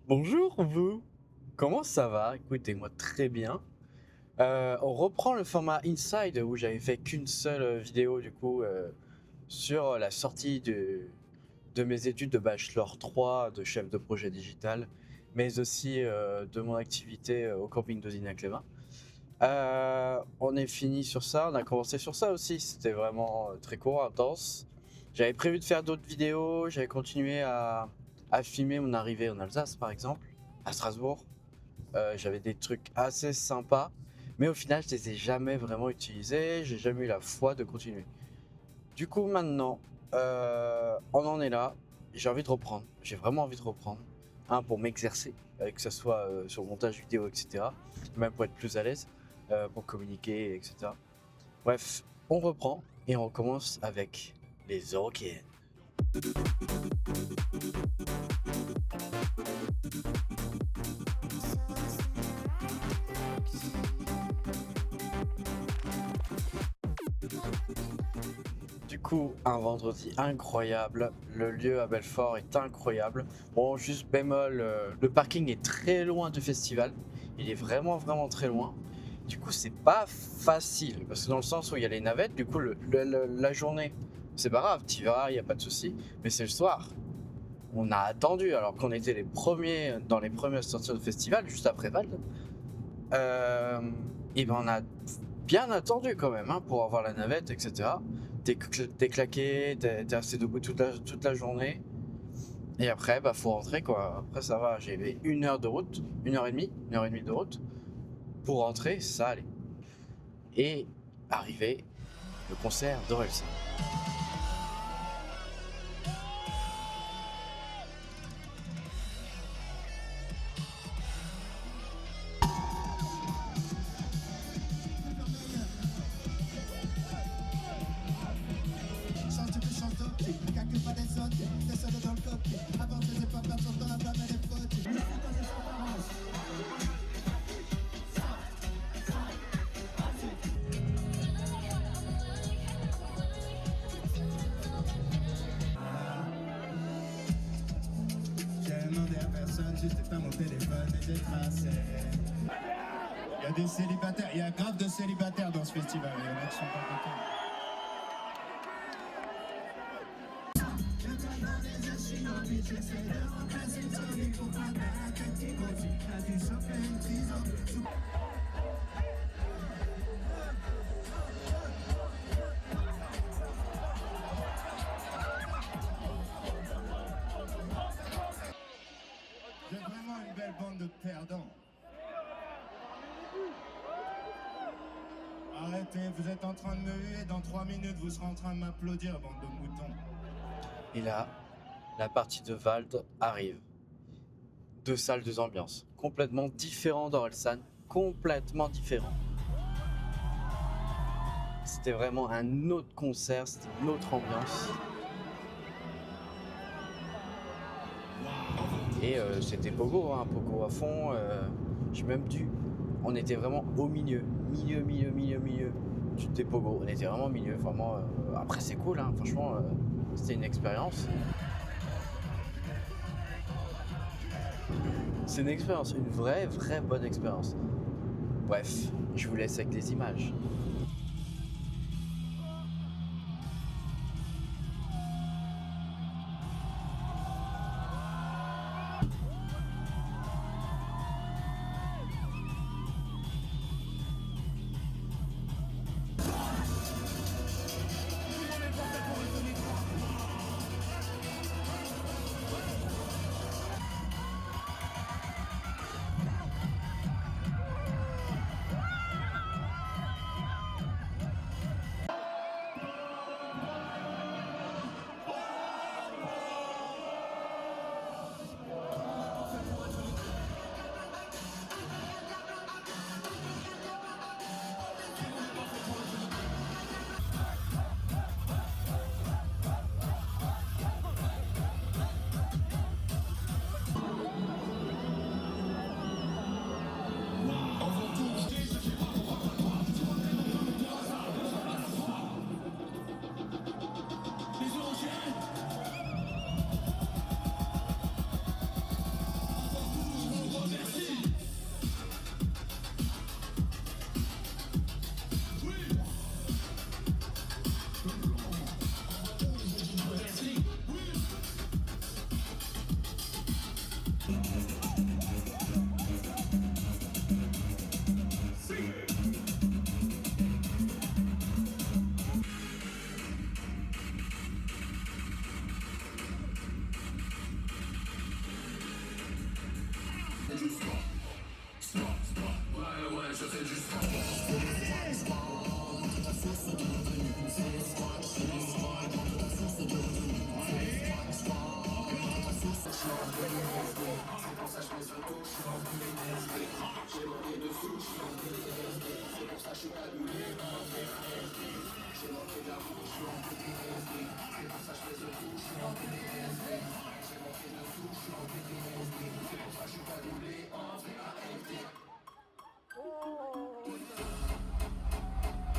Bonjour vous, comment ça va? Écoutez-moi très bien. On reprend le format Inside où j'avais fait qu'une seule vidéo du coup sur la sortie de mes études de Bachelor 3 de chef de projet digital, mais aussi de mon activité au camping de Dina-Clément. On est fini sur ça, on a commencé sur ça aussi, c'était vraiment très court, intense. J'avais prévu de faire d'autres vidéos, j'avais continué à filmer mon arrivée en Alsace par exemple, à Strasbourg. J'avais des trucs assez sympas, mais au final, je les ai jamais vraiment utilisés. J'ai jamais eu la foi de continuer. Du coup, maintenant, on en est là. J'ai envie de reprendre. J'ai vraiment envie de reprendre. Un, pour m'exercer, que ce soit sur le montage vidéo, etc. Même pour être plus à l'aise, pour communiquer, etc. Bref, on reprend et on recommence avec les Eurokéennes. Du coup, un vendredi incroyable. Le lieu à Belfort est incroyable. Bon, juste bémol, le parking est très loin du festival. Il est vraiment très loin. Du coup, c'est pas facile parce que dans le sens où il y a les navettes, du coup, la journée, c'est pas grave, t'y vas, il y a pas de souci. Mais c'est le soir. On a attendu alors qu'on était les premiers dans les premières sorties de festival, juste après Val. Euh, et ben on a bien attendu quand même hein, pour avoir la navette, etc. T'es claqué, t'es resté debout toute la journée. Et après, bah faut rentrer quoi. Après ça va, j'avais 1 heure de route, 1 heure et demie de route. Pour rentrer, ça allait. Et arrivé le concert d'Orelsan. J'ai demandé à personne, juste pas mon téléphone et j'ai tracé. Il y a des célibataires, il y a grave de célibataires dans ce festival, il y en a qui sont pas contents. J'ai vraiment une belle bande de perdants. Arrêtez, vous êtes en train de me huer, dans 3 minutes vous serez en train de m'applaudir, bande de moutons. Et là, la partie de Vald arrive. 2 salles, 2 ambiances. Complètement différent d'Orelsan. Complètement différent. C'était vraiment un autre concert, c'était une autre ambiance. Et c'était Pogo, hein, Pogo à fond. J'ai même dû. On était vraiment au milieu. Milieu. Des Pogo. On était vraiment au milieu. Vraiment, après, c'est cool, hein, franchement, c'était une expérience. C'est une expérience, une vraie bonne expérience. Bref, je vous laisse avec les images.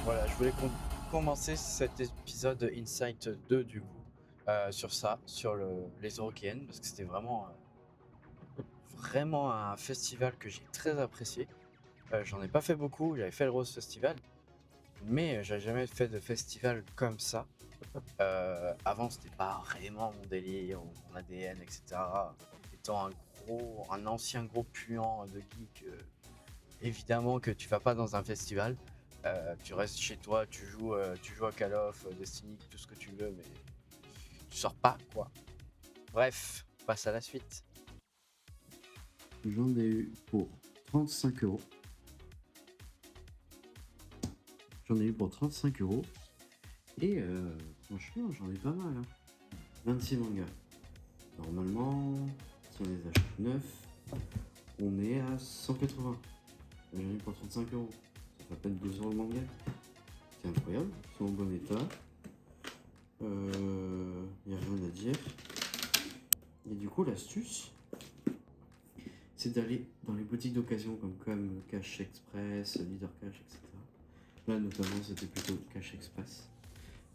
Voilà, je voulais commencer cet épisode Insight 2 du coup sur ça, sur les Eurokéennes, parce que c'était vraiment un festival que j'ai très apprécié. J'en ai pas fait beaucoup, j'avais fait le Rose Festival, mais j'avais jamais fait de festival comme ça. Avant, c'était pas vraiment mon délire, mon ADN, etc. Étant un ancien gros puant de geek, évidemment que tu vas pas dans un festival. Tu restes chez toi, tu joues à Call of, Destiny, tout ce que tu veux, mais tu sors pas, quoi. Bref, on passe à la suite. J'en ai eu pour 35 euros. Et franchement, j'en ai pas mal. 26 mangas. Normalement, si on les achète neufs, on est à 180. J'en ai eu pour 35 euros. Ça fait à peine 12 euros le manga. C'est incroyable. Ils sont en bon état. Y a rien à dire. Et du coup, l'astuce, c'est d'aller dans les boutiques d'occasion comme Cash Express, Leader Cash, etc. Là, notamment, c'était plutôt Cash Express.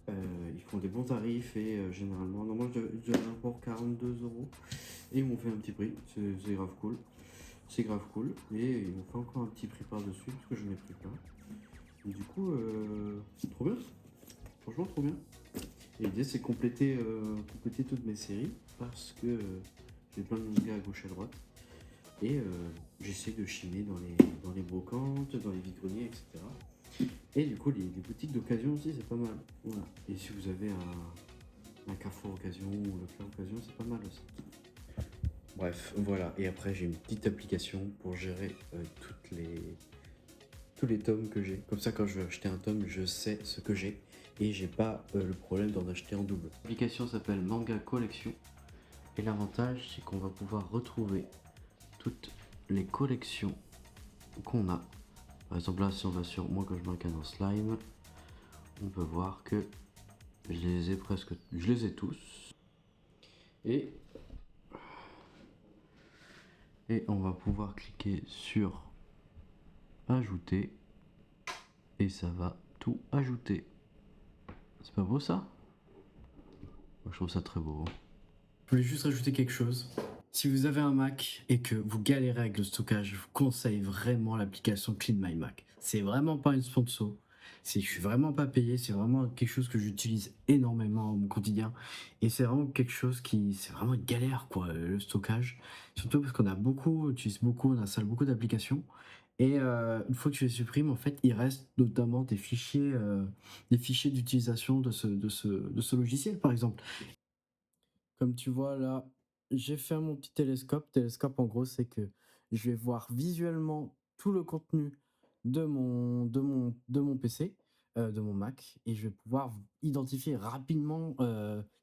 Ils font des bons tarifs et généralement, normalement, je devais avoir pour 42 euros. Et ils m'ont fait un petit prix, c'est grave cool. C'est grave cool. Et ils m'ont fait encore un petit prix par-dessus parce que je n'ai pris plein. Et du coup, trop bien. Franchement, trop bien. Et l'idée, c'est compléter toutes mes séries parce que j'ai plein de mangas à gauche à droite. Et j'essaie de chiner dans les brocantes, dans les vides-greniers, etc. Et du coup, les boutiques d'occasion aussi, c'est pas mal. Voilà. Et si vous avez un Carrefour Occasion ou Leclerc Occasion, c'est pas mal aussi. Bref, voilà. Et après, j'ai une petite application pour gérer tous les tomes que j'ai. Comme ça, quand je veux acheter un tome, je sais ce que j'ai. Et j'ai pas le problème d'en acheter en double. L'application s'appelle Manga Collection. Et l'avantage, c'est qu'on va pouvoir retrouver toutes les collections qu'on a. Par exemple, là, si on va sur moi quand je marque un slime, on peut voir que je les ai tous. Et on va pouvoir cliquer sur ajouter et ça va tout ajouter. C'est pas beau ça? Moi, je trouve ça très beau. Je voulais juste rajouter quelque chose. Si vous avez un Mac et que vous galérez avec le stockage, je vous conseille vraiment l'application Clean My Mac. C'est vraiment pas une sponsor. Je suis vraiment pas payé, c'est vraiment quelque chose que j'utilise énormément au mon quotidien. Et c'est vraiment quelque chose c'est vraiment une galère, quoi, le stockage. Surtout parce on utilise beaucoup, on installe beaucoup d'applications. Et une fois que tu les supprimes, en fait, il reste notamment des fichiers d'utilisation de ce logiciel, par exemple. Comme tu vois là, j'ai fait mon petit télescope. Télescope, en gros, c'est que je vais voir visuellement tout le contenu de mon PC, de mon Mac, et je vais pouvoir identifier rapidement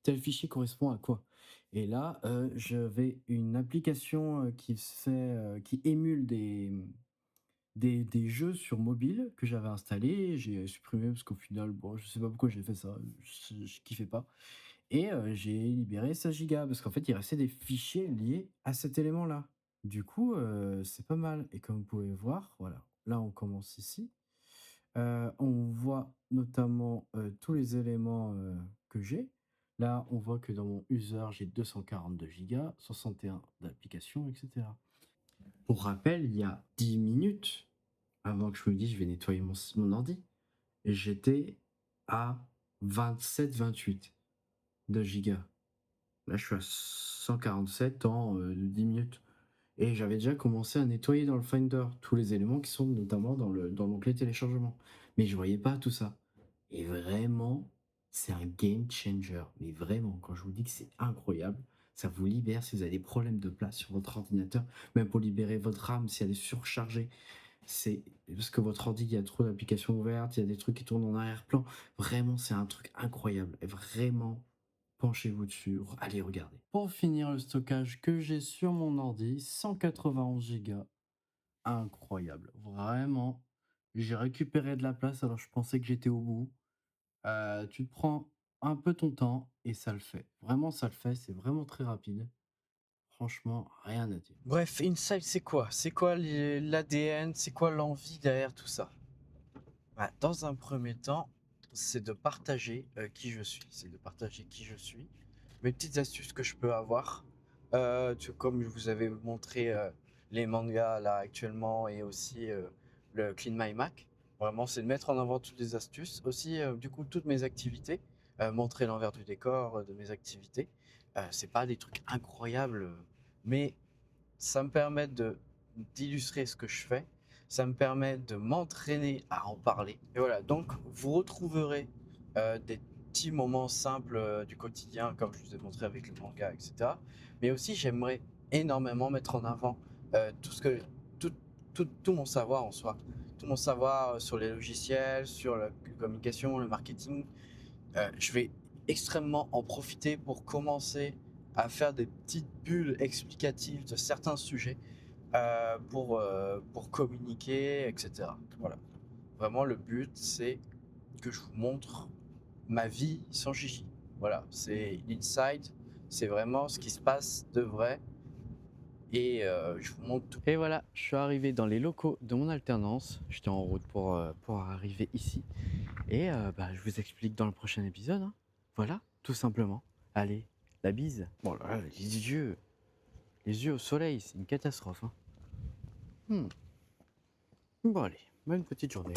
tel fichier correspond à quoi. Et là, j'avais une application qui émule des jeux sur mobile que j'avais installés. J'ai supprimé parce qu'au final, bon, je sais pas pourquoi j'ai fait ça, je kiffais pas. Et j'ai libéré 16 gigas parce qu'en fait, il restait des fichiers liés à cet élément-là. Du coup, c'est pas mal. Et comme vous pouvez voir, voilà, là, on commence ici. On voit notamment tous les éléments que j'ai. Là, on voit que dans mon user, j'ai 242 gigas, 61 d'applications, etc. Pour rappel, il y a 10 minutes, avant que je me dise je vais nettoyer mon ordi, j'étais à 27-28 de gigas. Là, je suis à 147 en 10 minutes. Et j'avais déjà commencé à nettoyer dans le Finder tous les éléments qui sont notamment dans l'onglet téléchargement. Mais je voyais pas tout ça. Et vraiment, c'est un game changer. Mais vraiment, quand je vous dis que c'est incroyable, ça vous libère si vous avez des problèmes de place sur votre ordinateur, même pour libérer votre RAM si elle est surchargée. C'est parce que votre ordi, il y a trop d'applications ouvertes, il y a des trucs qui tournent en arrière-plan. Vraiment, c'est un truc incroyable et vraiment, penchez-vous dessus, allez regarder. Pour finir, le stockage que j'ai sur mon ordi, 191 Go. Incroyable, vraiment. J'ai récupéré de la place alors je pensais que j'étais au bout. Tu te prends un peu ton temps et ça le fait. Vraiment, ça le fait, c'est vraiment très rapide. Franchement, rien à dire. Bref, Inside, c'est quoi? C'est quoi l'ADN? C'est quoi l'envie derrière tout ça? Bah, dans un premier temps, c'est de partager qui je suis. C'est de partager qui je suis, mes petites astuces que je peux avoir. Comme je vous avais montré les mangas là actuellement et aussi le Clean My Mac. Vraiment, c'est de mettre en avant toutes les astuces. Aussi, du coup, toutes mes activités. Montrer l'envers du décor de mes activités. C'est pas des trucs incroyables, mais ça me permet d'illustrer ce que je fais. Ça me permet de m'entraîner à en parler. Et voilà, donc vous retrouverez des petits moments simples du quotidien, comme je vous ai montré avec le manga, etc. Mais aussi, j'aimerais énormément mettre en avant tout ce que, tout mon savoir en soi. Tout mon savoir sur les logiciels, sur la communication, le marketing. Je vais extrêmement en profiter pour commencer à faire des petites bulles explicatives de certains sujets pour communiquer, etc. Voilà. Vraiment, le but, c'est que je vous montre ma vie sans Gigi. Voilà, c'est l'inside, c'est vraiment ce qui se passe de vrai et je vous montre tout. Et voilà, je suis arrivé dans les locaux de mon alternance. J'étais en route pour arriver ici. Et bah, je vous explique dans le prochain épisode, hein. Voilà, tout simplement. Allez, la bise. Bon là, les yeux au soleil, c'est une catastrophe, hein. Bon allez, bonne petite journée.